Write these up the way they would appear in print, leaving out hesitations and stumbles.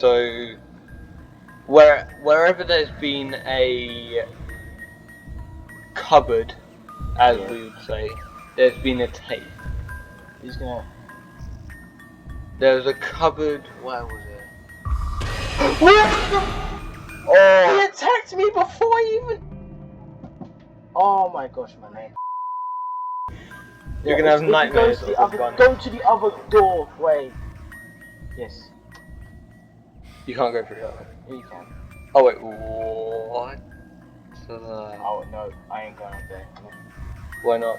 So, wherever there's been a cupboard, as we would say, there's been a tape. He's gonna. There was a cupboard. Where was it? Oh! He attacked me before I even. Oh my gosh, my name. You're gonna have nightmares of a gun. Go to the other doorway. Yes. You can't go through that. Yeah, you can. Oh wait, what? Oh no, I ain't going up there. Why not?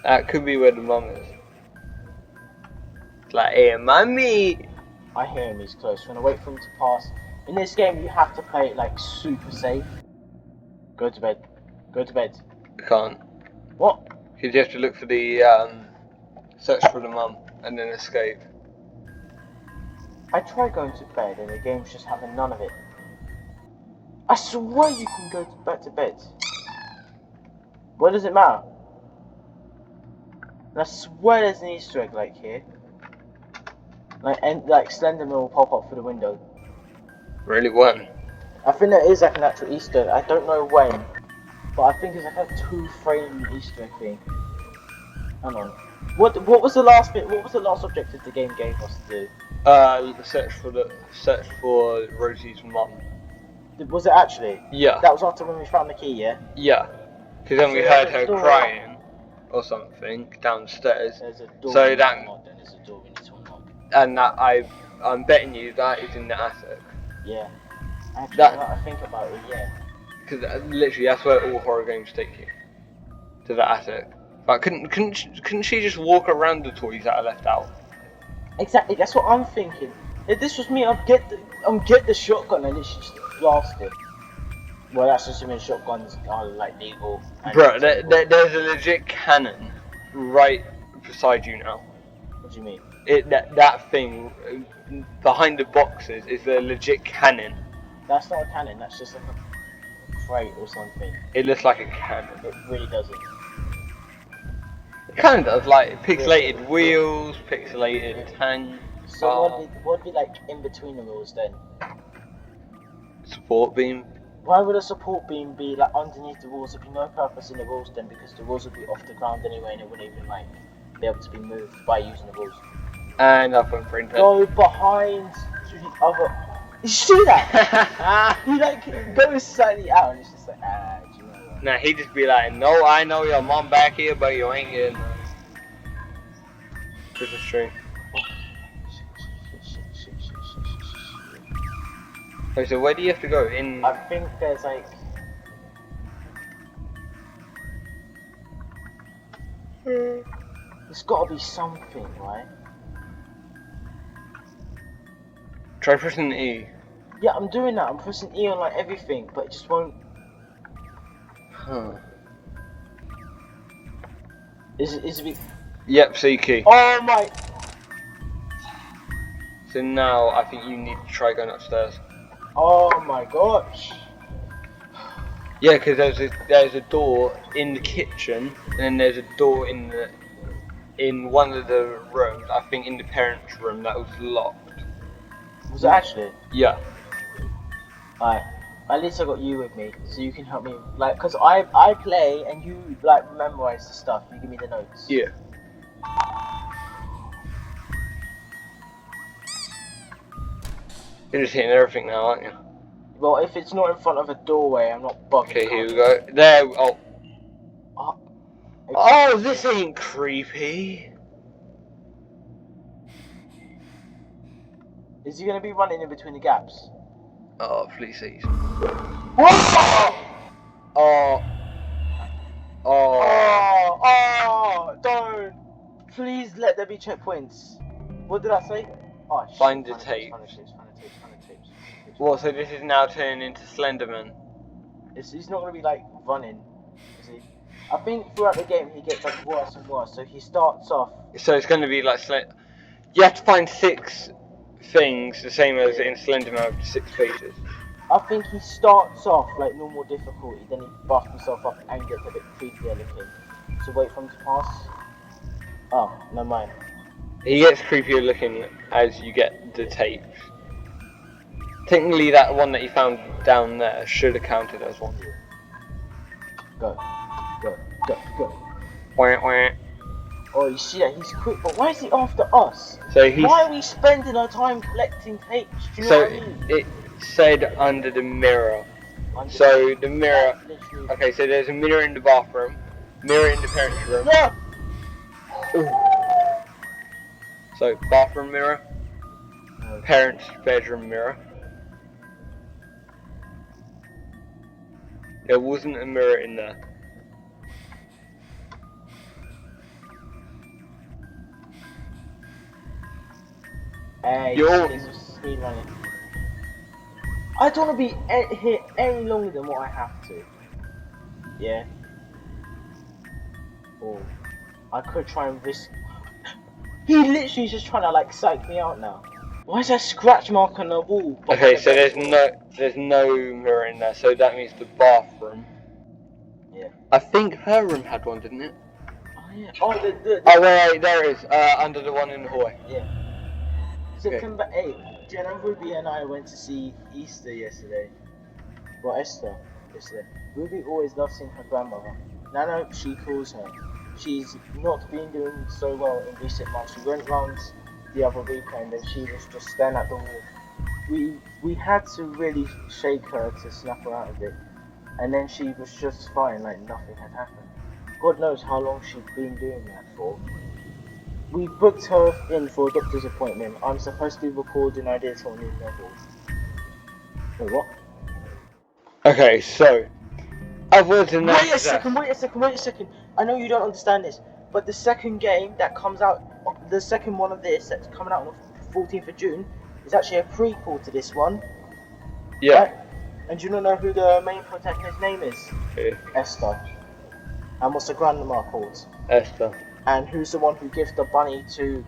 That could be where the mum is. It's like, hey, mommy! I hear him, he's close. When I wait for him to pass. In this game, you have to play it like super safe. Go to bed. Go to bed. You can't. What? Because you have to look for the, search for the mum and then escape. I tried going to bed and the game's just having none of it. I swear you can go back to bed. What does it matter? And I swear there's an Easter egg like here. Like Slenderman will pop up through the window. Really? When? I think there is like an actual Easter egg. I don't know when. But I think it's like a 2-frame Easter egg thing. Hang on. What was the last bit? What was the last objective the game gave us to do? Search for Rosie's mum. Was it actually? Yeah. That was after when we found the key, yeah? Yeah. Because then we heard her crying or something downstairs. There's a door. So that. Then there's a door we need to unlock. And that I'm betting you that is in the attic. Yeah. Actually, now that I think about it, yeah. Because literally that's where all horror games take you. To the attic. But couldn't she just walk around the toys that are left out? Exactly, that's what I'm thinking. If this was me, I'd get the shotgun and literally just blast it. Well, that's assuming shotguns are like legal. Bro, there's a legit cannon right beside you now. What do you mean? That thing behind the boxes is a legit cannon. That's not a cannon. That's just like a crate or something. It looks like a cannon. It really doesn't. It kind of does, like pixelated wheels, pixelated tank. So what would be like in between the wheels then? Support beam. Why would a support beam be like underneath the walls? There'd be no purpose in the walls then, because the walls would be off the ground anyway, and it wouldn't even like be able to be moved by using the walls. And up on printer. Go behind to the other. Did you see that? He like goes slightly out, and it's just like, do you know what? Nah, he'd just be like, no, I know your mom back here, but you ain't getting her. This is true. Okay, so where do you have to go? In. I think there's like. There's got to be something, right? Try pressing E. Yeah, I'm doing that. I'm pressing E on like everything, but it just won't. Huh. Is it? Yep, C key. Oh my! So now I think you need to try going upstairs. Oh my gosh! Yeah, because there's a door in the kitchen, and then there's a door in one of the rooms. I think in the parents' room that was locked. Was it actually? Yeah. Alright. At least I got you with me, so you can help me. Like, cause I play and you like memorize the stuff. You give me the notes. Yeah. You're just hitting everything now, aren't you? Well, if it's not in front of a doorway, I'm not bothered. Okay, here we go. There. Oh. Oh, Oh, this ain't creepy. Is he gonna be running in between the gaps? Oh, please, please. Oh! Oh. Oh. Oh! Don't! Please let there be checkpoints. What did I say? Oh, shit. Find the tape. Find the tapes. What, so this is now turning into Slenderman? He's not gonna be like running, is he? I think throughout the game he gets like worse and worse. So he starts off. So it's going to be like you have to find 6 things, the same as in Slenderman, 6 pages. I think he starts off like normal difficulty, then he buffs himself up and gets a bit creepier looking. So wait for him to pass. Oh, no mind. He gets creepier looking as you get the tapes. Technically, that one that you found down there should have counted as one. Go, go, go, go. Wah, wah. Oh, you see that? He's quick, but why is he after us? So he's. Why are we spending our time collecting tapes? Do you know So what I mean? it said under the mirror. Under So the mirror. That's literally- Okay, so there's a mirror in the bathroom, mirror in the parents' room. No! Ooh. So bathroom mirror, parents' bedroom mirror. There wasn't a mirror in there. Hey, You're- this is speed running. I don't want to be here any longer than what I have to. Yeah. Or I could try and risk. He literally is just trying to like psych me out now. Why is there a scratch mark on the wall? Okay, so there's no mirror in there, so that means the bathroom. Yeah. I think her room had one, didn't it? Oh yeah. Oh the Oh wait, there it is. Under the one in the hallway. Yeah. September 8th, Jenna, Ruby and I went to see Easter yesterday. Well, Esther yesterday. Ruby always loves seeing her grandmother. Nana, she calls her. She's not been doing so well in recent months. We went round the other weekend and she was just staring at the wall. We had to really shake her to snap her out of it. And then she was just fine, like nothing had happened. God knows how long she'd been doing that for. We booked her in for a doctor's appointment. I'm supposed to be recording ideas for a new novel. Wait, what? Okay, so other than that, Wait a second. I know you don't understand this, but the second game that comes out, the second one of this that's coming out on the 14th of June, is actually a prequel to this one. yeah. Right? And do you know who the main protagonist's name is? Who? Esther. And what's the grandma called? Esther. And who's the one who gives the bunny to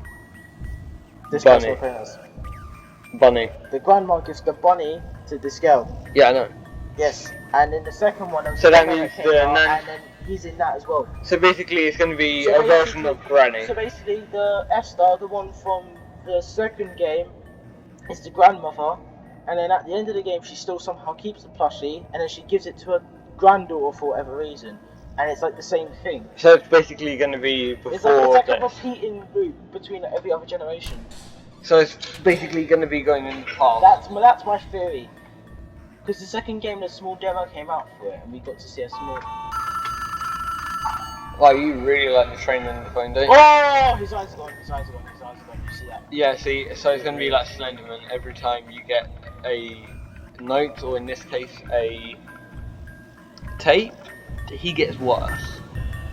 this Bunny. girl's Bunny. The grandma gives the bunny to this girl. Yeah, I know. Yes, and in the second one, So that Granny means came the out, nan- and then he's in that as well. So basically, it's going to be So a version of Granny. So basically, the Esther, the one from the second game, is the grandmother, and then at the end of the game, she still somehow keeps the plushie, and then she gives it to her granddaughter for whatever reason, and it's like the same thing. So it's basically going to be before It's like a this. repeating loop between every other generation. So it's basically going to be going in the past. That's my theory. Because the second game, the small demo came out for it, and we got to see a small. Wow, you really like the train on the phone, don't you? Oh, his eyes are gone. You see that? Yeah, see, so it's going to be like Slenderman. Every time you get a note, or in this case, a tape, he gets worse.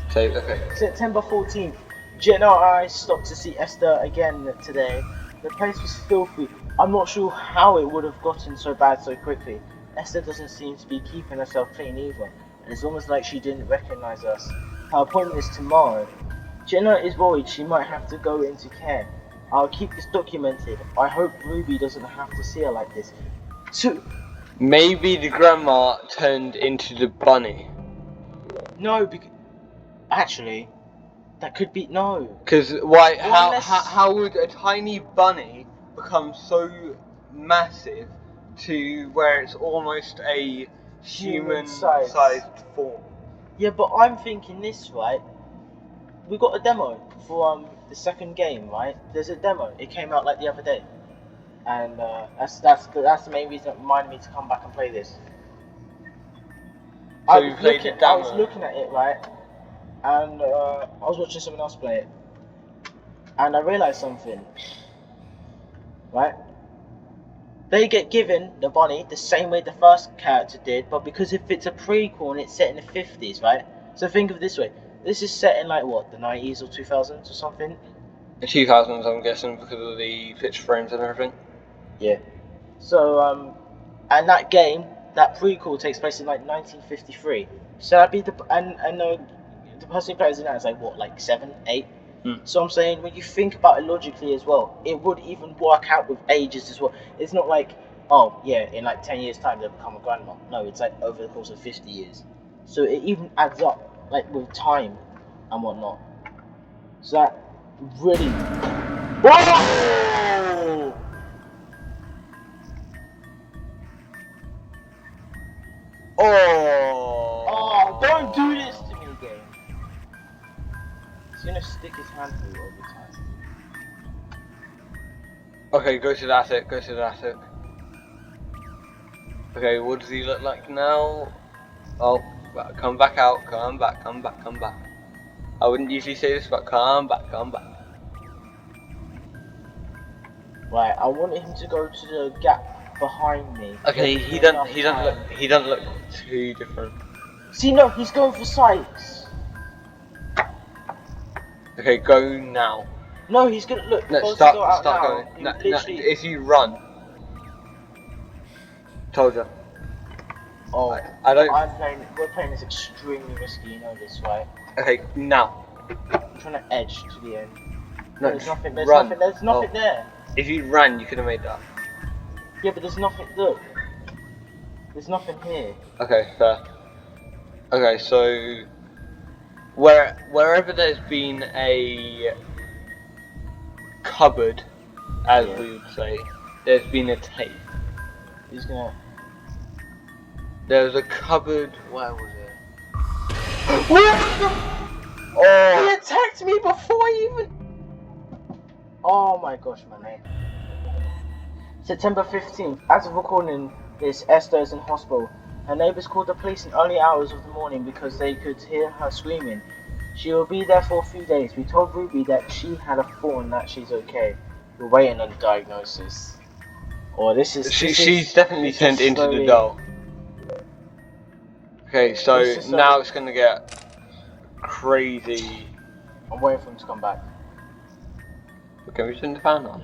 So, okay. September 14th, Jenna and I stopped to see Esther again today. The place was filthy. I'm not sure how it would have gotten so bad so quickly. Esther doesn't seem to be keeping herself clean either. It's almost like she didn't recognize us. Her appointment is tomorrow. Jenna is worried she might have to go into care. I'll keep this documented. I hope Ruby doesn't have to see her like this. Maybe the grandma turned into the bunny. No, because actually, that could be no. Because why? Well, How would a tiny bunny become so massive to where it's almost a human-sized form? Yeah, but I'm thinking this, right? We got a demo for the second game, right? There's a demo. It came out like the other day, and that's the main reason that reminded me to come back and play this. So you played the demo. I was looking at it, right, and I was watching someone else play it, and I realized something. Right? They get given the bunny the same way the first character did, but because if it's a prequel and it's set in the 50s, right? So think of it this way. This is set in like what, the 90s or 2000s or something? The 2000s, I'm guessing, because of the picture frames and everything. Yeah. So, and that game, that prequel takes place in like 1953. So that'd be the person who plays in that is like what, like 7, 8? So I'm saying, when you think about it logically as well, it would even work out with ages as well. It's not like, oh yeah, in like 10 years time they'll become a grandma. No, it's like over the course of 50 years. So it even adds up, like with time and whatnot. So that really Whoa! Oh, don't do this to me, game. He's gonna stick his hand through all the time. Okay, go to the attic, go to the attic. Okay, what does he look like now? Oh, come back out, come back, come back, come back. I wouldn't usually say this, but come back, come back. Right, I wanted him to go to the gap behind me. Okay, he doesn't look too different. See, no, he's going for Sykes. Okay, go now. No, he's gonna look. No, Start going. No, if you run. Told you. Oh, I don't. We're playing this extremely risky, you know this, right? Okay, now. I'm trying to edge to the end. No, there's nothing. run. There's nothing there. If you ran, you could have made that. Yeah, but there's nothing. Look, there's nothing here. Okay, fair. Okay, so wherever there's been a cupboard, as we would say, there's been a tape. He's gonna. There's a cupboard. Where was it? Oh! He attacked me before I even. Oh my gosh, my name. September 15th. As of recording this, Esther is in hospital. Her neighbors called the police in early hours of the morning because they could hear her screaming. She will be there for a few days. We told Ruby that she had a fall and that she's okay. We're waiting on the diagnosis. Oh, she's definitely turned into the doll. Okay, so now it's gonna get crazy. I'm waiting for him to come back. Can we turn the fan on?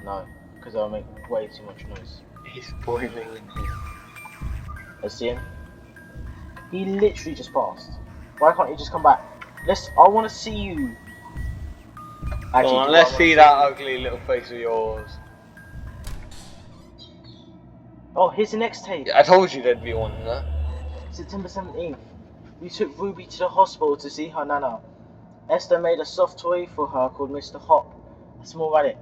No, because I'll make way too much noise. He's boiling in here. Let's see him. He literally just passed. Why can't he just come back? I want to see you. Actually, let's see that ugly little face of yours. Oh, here's the next tape. I told you there'd be one in there. September 17th. We took Ruby to the hospital to see her nana. Esther made a soft toy for her called Mr. Hopp. A small rabbit.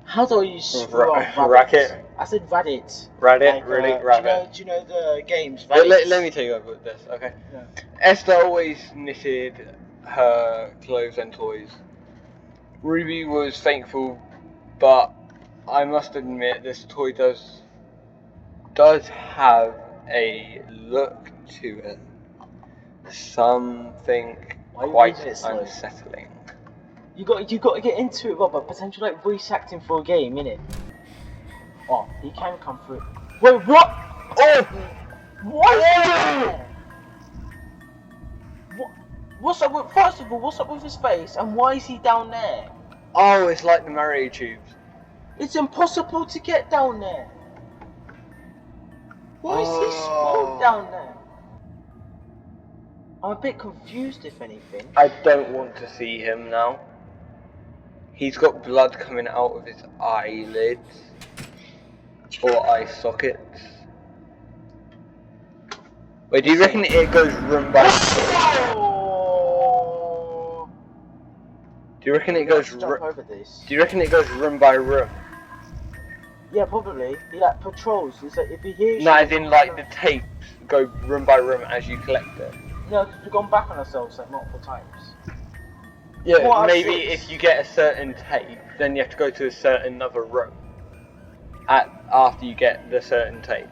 How do you screw up racket? I said rabbit. Rabbit, like, really? Rabbit. Do you know the games? Let me tell you about this, okay? Yeah. Esther always knitted her clothes and toys. Ruby was thankful, but I must admit this toy does have a look to it. Something quite unsettling. You got to get into it, Robert. Potentially like voice acting for a game, innit? Oh, he can come through. Wait, what? Oh, what? What's up with? First of all, what's up with his face, and why is he down there? Oh, it's like the Mario tubes. It's impossible to get down there. Why is he spawned down there? I'm a bit confused, if anything. I don't want to see him now. He's got blood coming out of his eyelids or eye sockets. Wait, do you reckon it goes room by room? Do you reckon it goes Do you reckon it goes room by room? Yeah, probably. He like patrols. It's like if he hears. No, as in like the tapes go room by room as you collect it. No, because we've gone back on ourselves like multiple times. Yeah, maybe if you get a certain tape, then you have to go to a certain another room after you get the certain tape.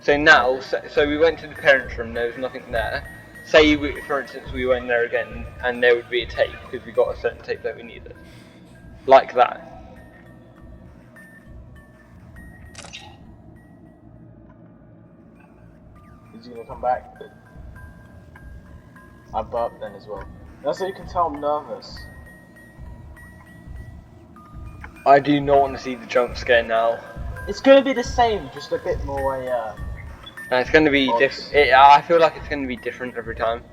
So now, so we went to the parents' room, there was nothing there. Say, for instance, we went there again, and there would be a tape, because we got a certain tape that we needed. Like that. Is he gonna come back? I burped then as well. That's how you can tell I'm nervous. I do not want to see the jump scare now. It's gonna be the same, just a bit more, it's gonna be different. I feel like it's gonna be different every time.